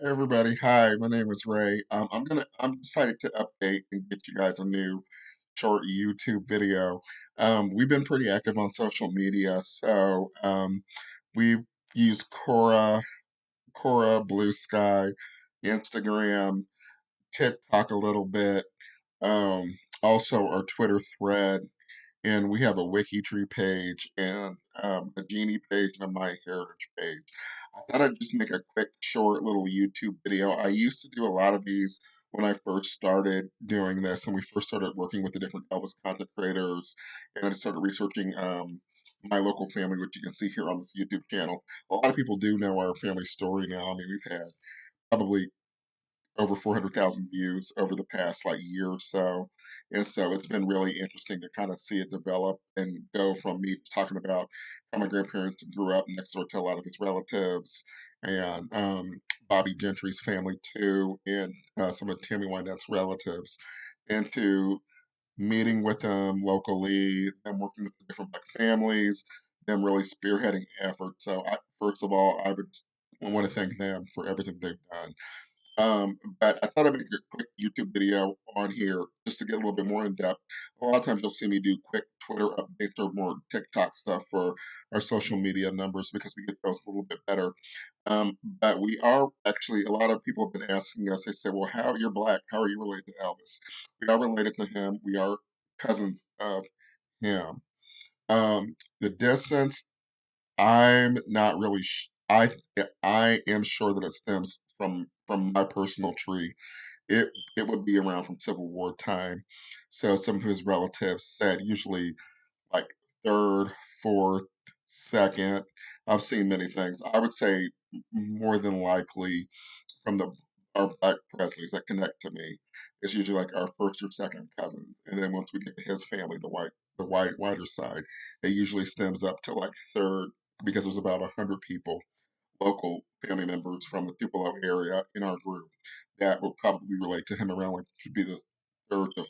Hey everybody, hi, my name is Ray. I'm decided to update and get you guys a new short YouTube video. We've been pretty active on social media, so we've used Quora, Blue Sky, Instagram, TikTok a little bit, also our Twitter thread, and we have a WikiTree page and a Genie page and a My Heritage page. I thought I'd just make a quick, short little YouTube video. I used to do a lot of these when I first started doing this, and we first started working with the different Elvis content creators, and I just started researching my local family, which you can see here on this YouTube channel. A lot of people do know our family story now. I mean, we've had probably over 400,000 views over the past like year or so. And so it's been really interesting to kind of see it develop and go from me talking about how my grandparents grew up next door to a lot of his relatives and Bobby Gentry's family too, and some of Tammy Wynette's relatives, into meeting with them locally, them working with the different black families, them really spearheading efforts. So first of all, I want to thank them for everything they've done. But I thought I'd make a quick YouTube video on here just to get a little bit more in depth. A lot of times you'll see me do quick Twitter updates or more TikTok stuff for our social media numbers because we get those a little bit better. But we are actually, a lot of people have been asking us, they say, well, how you're black, how are you related to Elvis? We are related to him. We are cousins of him. The distance, I'm not really. I am sure that it stems from my personal tree. It it would be around from Civil War time. So some of his relatives said usually like third, fourth, second. I've seen many things. I would say more than likely from the our black Presleys that connect to me. It's usually like our first or second cousin, and then once we get to his family, whiter side, it usually stems up to like third because there's about 100 people, local family members from the Tupelo area in our group that will probably relate to him around like should be the third to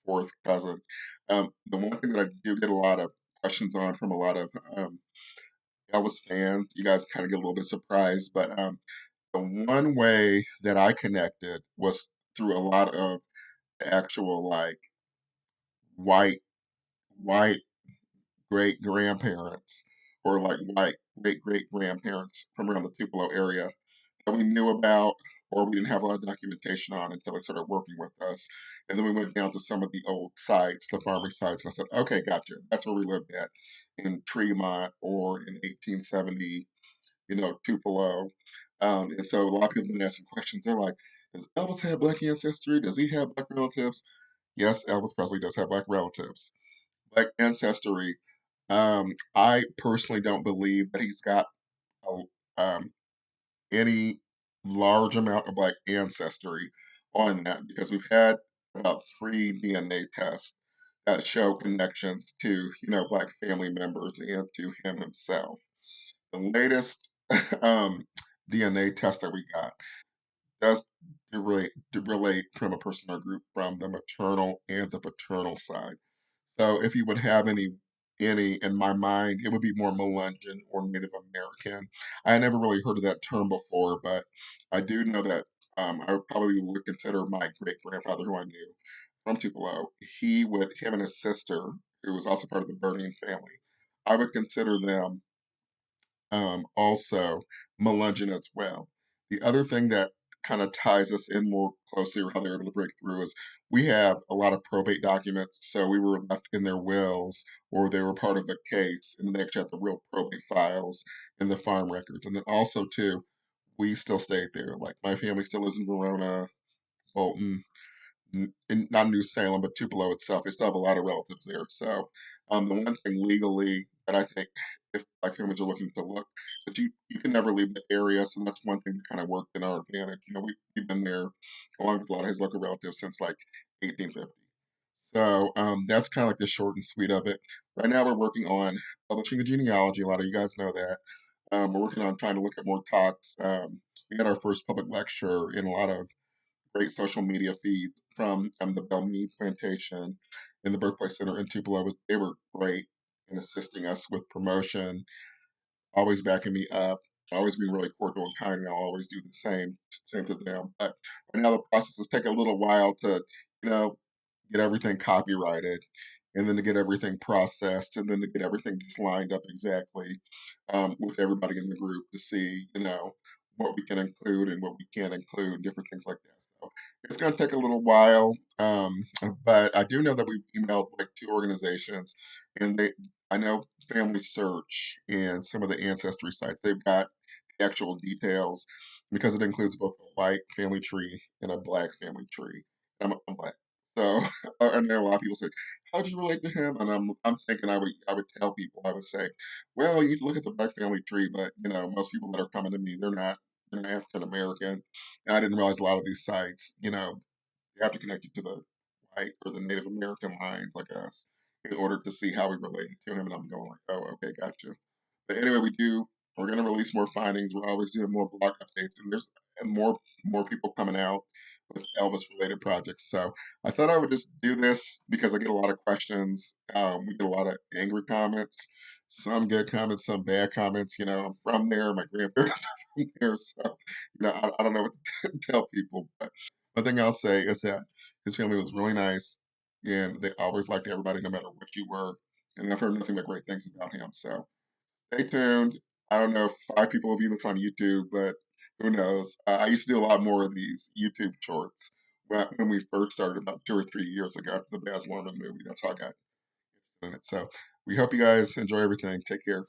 fourth cousin. The one thing that I do get a lot of questions on from a lot of Elvis fans, you guys kind of get a little bit surprised, but the one way that I connected was through a lot of the actual like white white great grandparents or like white great grandparents from around the Tupelo area that we knew about or we didn't have a lot of documentation on until they started working with us. And then we went down to some of the old sites, the farming sites, and I said, okay, gotcha. That's where we lived at in Tremont or in 1870, Tupelo. And so a lot of people have been asking questions. They're like, does Elvis have black ancestry? Does he have black relatives? Yes, Elvis Presley does have black relatives. Black ancestry. I personally don't believe that he's got a, any large amount of black ancestry on that because we've had about 3 DNA tests that show connections to, black family members and to him himself. The latest um, DNA test that we got does relate from a person or group from the maternal and the paternal side. So if you would have any in my mind, it would be more Melungeon or Native American. I never really heard of that term before, but I do know that I would probably would consider my great grandfather, who I knew from Tupelo. Him and his sister, who was also part of the Burning family, I would consider them also Melungeon as well. The other thing that kind of ties us in more closely, or how they were able to break through, is we have a lot of probate documents. So we were left in their wills, or they were part of a case, and they actually have the real probate files and the farm records. And then also too, we still stayed there. Like my family still lives in Verona, Bolton, not New Salem, but Tupelo itself. They still have a lot of relatives there. So the one thing legally that I think, if like families are looking to look, that you can never leave the area. So that's one thing that kind of worked in our advantage. We've been there along with a lot of his local relatives since like 1850. So that's kind of like the short and sweet of it. Right now we're working on publishing the genealogy. A lot of you guys know that. We're working on trying to look at more talks. We had our first public lecture in a lot of great social media feeds from the Belmead Plantation in the Birthplace Center in Tupelo. They were great in assisting us with promotion, always backing me up. always been really cordial and kind, and I'll always do the same to them. But right now the process is taking a little while to, you know, get everything copyrighted, and then to get everything processed, and then to get everything just lined up exactly with everybody in the group to see, what we can include and what we can't include, different things like that. So it's going to take a little while, but I do know that we've emailed like two organizations, and I know Family Search and some of the ancestry sites, they've got the actual details because it includes both a white family tree and a black family tree. I'm black. So, and there are a lot of people say, "How'd you relate to him?" And I'm thinking I would tell people, I would say, "Well, you look at the black family tree, but most people that are coming to me, they're not African American." And I didn't realize a lot of these sites, you have to connect you to the white or the Native American lines like us in order to see how we related to him. And I'm going like, "Oh, okay, gotcha." But anyway, we're going to release more findings. We're always doing more blog updates, and there's more people coming out with Elvis related projects. So I thought I would just do this because I get a lot of questions. We get a lot of angry comments, some good comments, some bad comments. I'm from there. My grandparents are from there, so I don't know what to tell people. But one thing I'll say is that his family was really nice, and they always liked everybody, no matter what you were. And I've heard nothing but great things about him. So stay tuned. I don't know if 5 people view this on YouTube, but who knows? I used to do a lot more of these YouTube shorts when we first started about 2 or 3 years ago after the Baz Luhrmann movie. That's how I got in it. So we hope you guys enjoy everything. Take care.